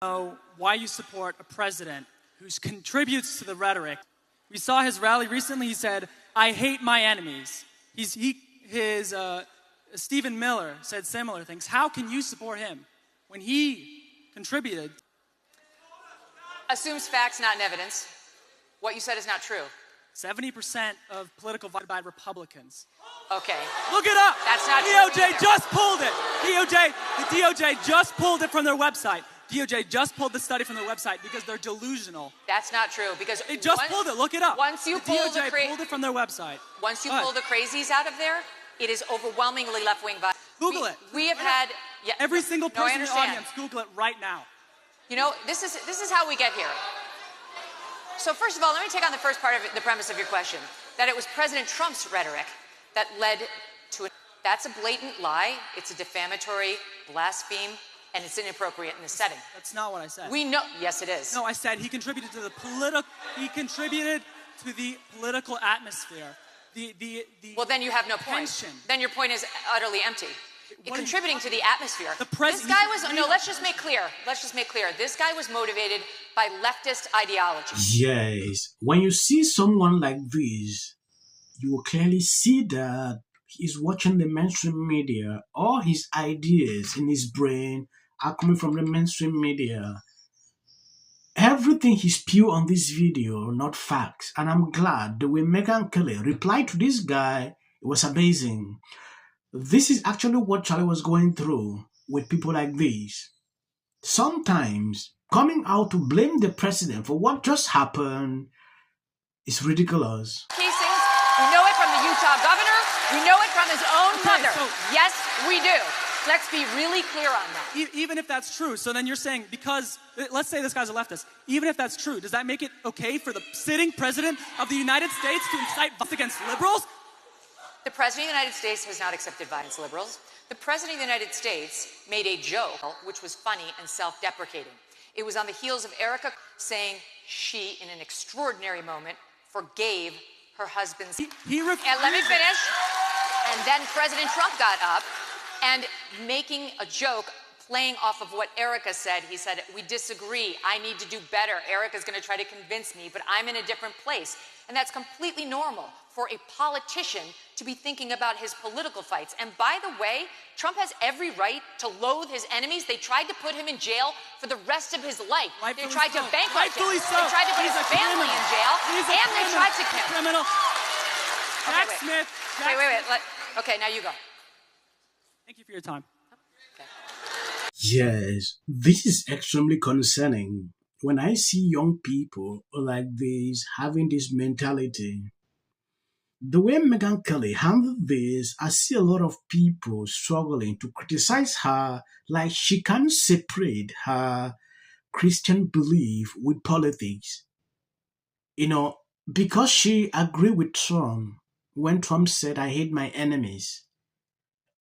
know why you support a president who contributes to the rhetoric. We saw his rally recently. He said, "I hate my enemies." Stephen Miller said similar things. How can you support him when he contributed? Assumes facts, not evidence. What you said is not true. 70% of political voted by Republicans. Okay. Look it up. That's not DOJ true either. just pulled it. The DOJ just pulled it from their website. DOJ just pulled the study from their website because they're delusional. That's not true because They just pulled it. Look it up. Once you the pull DOJ pulled it from their website. Once you pull the crazies out of there, it is overwhelmingly left-wing violence. Google it. We have had every single person in the audience. Google it right now. You know, this is how we get here. So first of all, let me take on the first part of the premise of your question, that it was President Trump's rhetoric that led to it. That's a blatant lie. It's a defamatory blaspheme, and it's inappropriate in this setting. That's not what I said. We know. Yes, it is. No, I said he contributed to the political atmosphere. Well, then you have no point. tension. Then your point is utterly empty. Contributing to the atmosphere. This guy was let's just make clear. This guy was motivated by leftist ideology. Yes. When you see someone like this, you will clearly see that he's watching the mainstream media. All his ideas in his brain are coming from the mainstream media. Everything he spewed on this video, not facts. And I'm glad the way Megyn Kelly replied to this guy, it was amazing. This is actually what Charlie was going through with people like this. Sometimes coming out to blame the president for what just happened is ridiculous. Casings, we know it from the Utah governor. We know it from his own mother. So, yes, we do. Let's be really clear on that. Even if that's true, so then you're saying because, let's say this guy's a leftist, even if that's true, does that make it okay for the sitting president of the United States to incite violence against liberals? The President of the United States has not accepted violence, liberals. The President of the United States made a joke which was funny and self-deprecating. It was on the heels of Erica saying she, in an extraordinary moment, forgave her husband's... He refused. And let me finish. And then President Trump got up and making a joke, playing off of what Erica said. He said, "We disagree. I need to do better. Erica's going to try to convince me, but I'm in a different place." And that's completely normal for a politician to be thinking about his political fights. And by the way, Trump has every right to loathe his enemies. They tried to put him in jail for the rest of his life. Rightfully they tried to bankrupt him. Rightfully so. They tried to put He's his a family criminal. in jail. He's a and they tried to kill him. Criminal. Jack wait. Smith. Wait. Okay, now you go. Thank you for your time. Yes, this is extremely concerning. When I see young people like this having this mentality, the way Megyn Kelly handled this, I see a lot of people struggling to criticize her like she can't separate her Christian belief with politics. You know, because she agreed with Trump when Trump said, "I hate my enemies."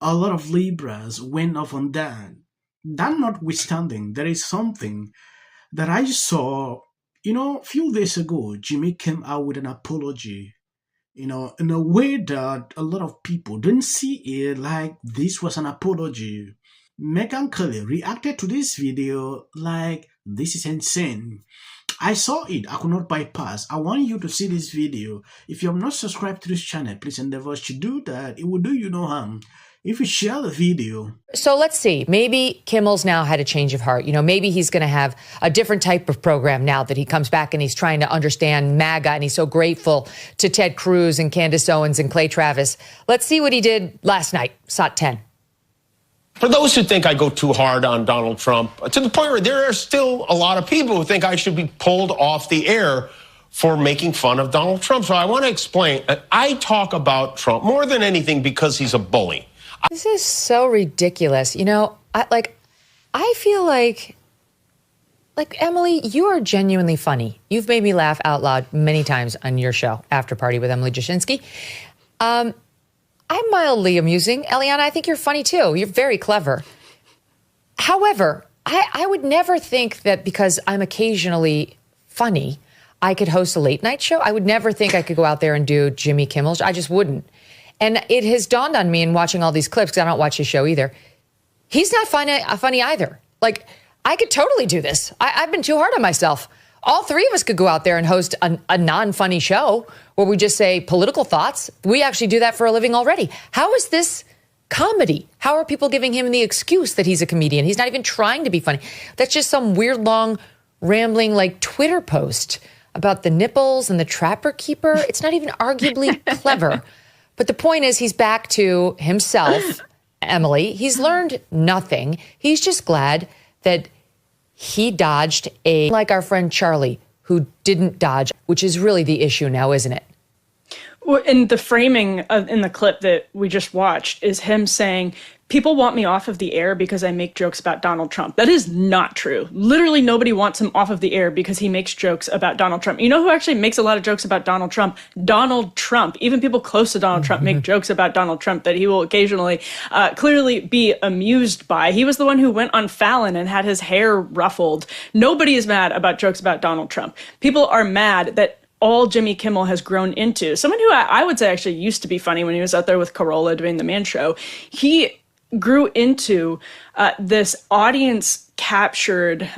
A lot of liberals went off on that. That notwithstanding, there is something that I saw, a few days ago. Jimmy came out with an apology, in a way that a lot of people didn't see it like this was an apology. Megyn Kelly reacted to this video like, this is insane. I saw it. I could not bypass. I want you to see this video. If you have not subscribed to this channel, please endeavor to do that. It will do you no harm if you share the video. So let's see. Maybe Kimmel's now had a change of heart. Maybe he's going to have a different type of program now that he comes back and he's trying to understand MAGA, and he's so grateful to Ted Cruz and Candace Owens and Clay Travis. Let's see what he did last night. SOT 10. For those who think I go too hard on Donald Trump, to the point where there are still a lot of people who think I should be pulled off the air for making fun of Donald Trump. So I want to explain. I talk about Trump more than anything because he's a bully. This is so ridiculous. I feel like Emily, you are genuinely funny. You've made me laugh out loud many times on your show, After Party with Emily Jashinsky. I'm mildly amusing. Eliana, I think you're funny too. You're very clever. However, I would never think that because I'm occasionally funny, I could host a late night show. I would never think I could go out there and do Jimmy Kimmel's. I just wouldn't. And it has dawned on me in watching all these clips, because I don't watch his show either. He's not funny either. I could totally do this. I've been too hard on myself. All three of us could go out there and host a non-funny show where we just say political thoughts. We actually do that for a living already. How is this comedy? How are people giving him the excuse that he's a comedian? He's not even trying to be funny. That's just some weird, long, rambling, like, Twitter post about the nipples and the trapper keeper. It's not even arguably clever. But the point is, he's back to himself, Emily. He's learned nothing. He's just glad that he dodged like our friend Charlie, who didn't dodge, which is really the issue now, isn't it? Well, and the framing in the clip that we just watched is him saying, people want me off of the air because I make jokes about Donald Trump. That is not true. Literally nobody wants him off of the air because he makes jokes about Donald Trump. You know who actually makes a lot of jokes about Donald Trump? Donald Trump. Even people close to Donald Trump make jokes about Donald Trump that he will occasionally clearly be amused by. He was the one who went on Fallon and had his hair ruffled. Nobody is mad about jokes about Donald Trump. People are mad that all Jimmy Kimmel has grown into. Someone who I would say actually used to be funny when he was out there with Carolla doing the Man Show. He grew into this audience-captured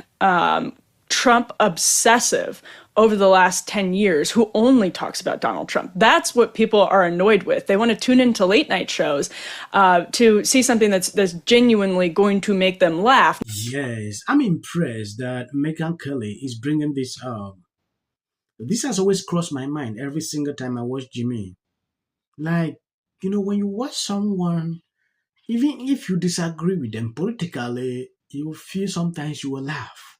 Trump obsessive over the last 10 years who only talks about Donald Trump. That's what people are annoyed with. They want to tune into late-night shows to see something that's genuinely going to make them laugh. Yes, I'm impressed that Megyn Kelly is bringing this up. This has always crossed my mind every single time I watch Jimmy. Like, when you watch someone, even if you disagree with them politically, you feel sometimes you will laugh.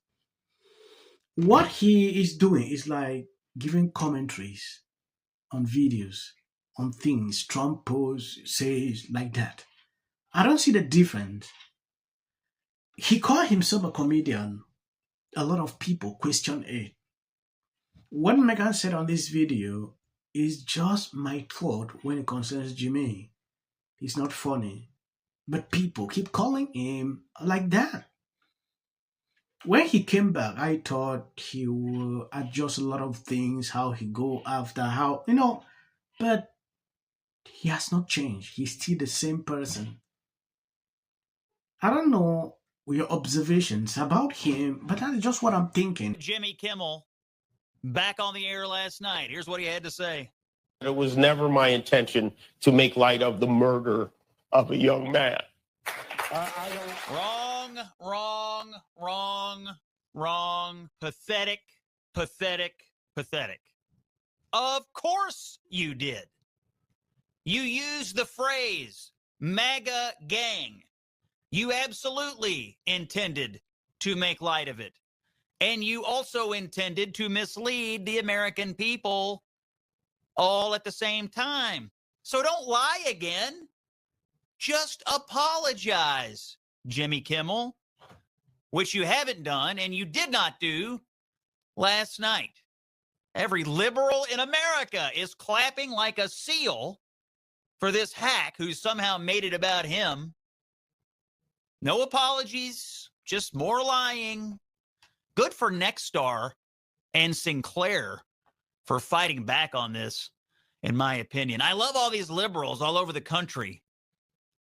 What he is doing is like giving commentaries on videos, on things Trump posts, says, like that. I don't see the difference. He called himself a comedian. A lot of people question it. What Megyn said on this video is just my thought when it concerns Jimmy. He's not funny. But people keep calling him like that. When he came back, I thought he will adjust a lot of things, how he go after, but he has not changed. He's still the same person. I don't know your observations about him, but that's just what I'm thinking. Jimmy Kimmel back on the air last night. Here's what he had to say. It was never my intention to make light of the murder of a young man. Wrong. Pathetic. Of course you did. You used the phrase MAGA gang. You absolutely intended to make light of it. And you also intended to mislead the American people all at the same time. So don't lie again. Just apologize, Jimmy Kimmel, which you haven't done and you did not do last night. Every liberal in America is clapping like a seal for this hack who somehow made it about him. No apologies, just more lying. Good for Nexstar and Sinclair for fighting back on this, in my opinion. I love all these liberals all over the country.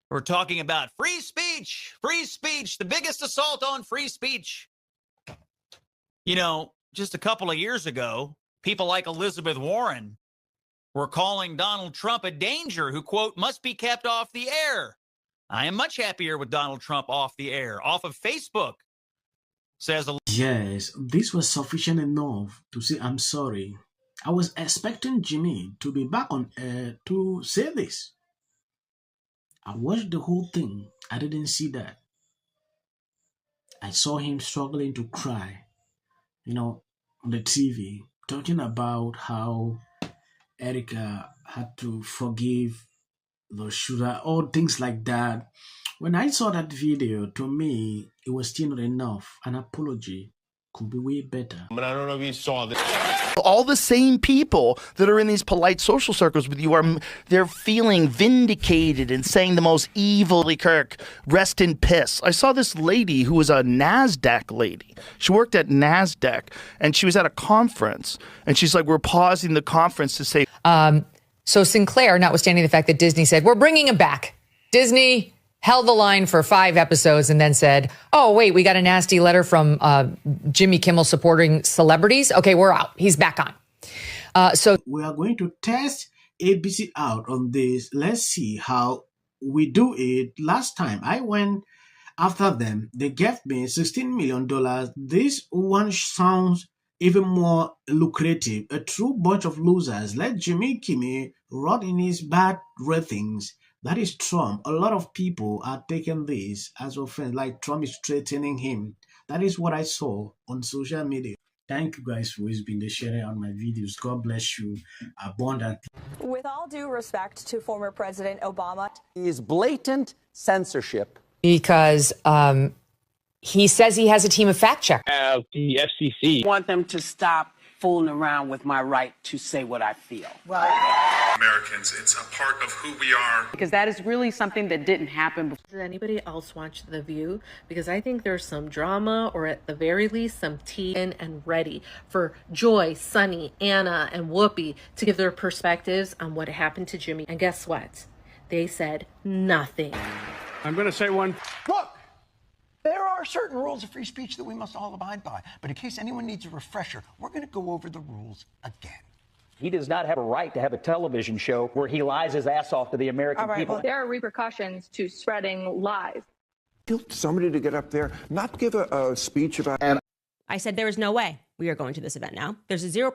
We're talking about free speech, the biggest assault on free speech. Just a couple of years ago, people like Elizabeth Warren were calling Donald Trump a danger who, quote, must be kept off the air. I am much happier with Donald Trump off the air, off of Facebook, says Elizabeth. Yes, this was sufficient enough to say I'm sorry. I was expecting Jimmy to be back on air to say this. I watched the whole thing. I didn't see that. I saw him struggling to cry, on the TV, talking about how Erica had to forgive the shooter, all things like that. When I saw that video, to me, it was still not enough. An apology could be way better. I don't know if you saw this. All the same people that are in these polite social circles with you they're feeling vindicated and saying the most evilly Kirk, rest in piss. I saw this lady who was a NASDAQ lady. She worked at NASDAQ and she was at a conference and she's like, we're pausing the conference to say. So Sinclair, notwithstanding the fact that Disney said, we're bringing him back. Disney, held the line for 5 episodes and then said, oh, wait, we got a nasty letter from Jimmy Kimmel supporting celebrities. Okay, we're out. He's back on. So we are going to test ABC out on this. Let's see how we do it. Last time I went after them, they gave me $16 million. This one sounds even more lucrative. A true bunch of losers. Let Jimmy Kimmel rot in his bad ratings. That is Trump. A lot of people are taking this as offense, like Trump is threatening him. That is what I saw on social media. Thank you guys for always being the sharing on my videos. God bless you abundantly. With all due respect to former President Obama, is blatant censorship. because he says he has a team of fact checkers. The FCC. I want them to stop fooling around with my right to say what I feel. Americans, it's a part of who we are. Because that is really something that didn't happen before. Did anybody else watch The View? Because I think there's some drama, or at the very least, some tea and ready for Joy, Sunny, Anna, and Whoopi to give their perspectives on what happened to Jimmy. And guess what? They said nothing. I'm going to say one. Look, there are certain rules of free speech that we must all abide by. But in case anyone needs a refresher, we're going to go over the rules again. He does not have a right to have a television show where he lies his ass off to the American people. Well, there are repercussions to spreading lies. Somebody to get up there, not give a speech about... I said there is no way we are going to this event now. There's a 0%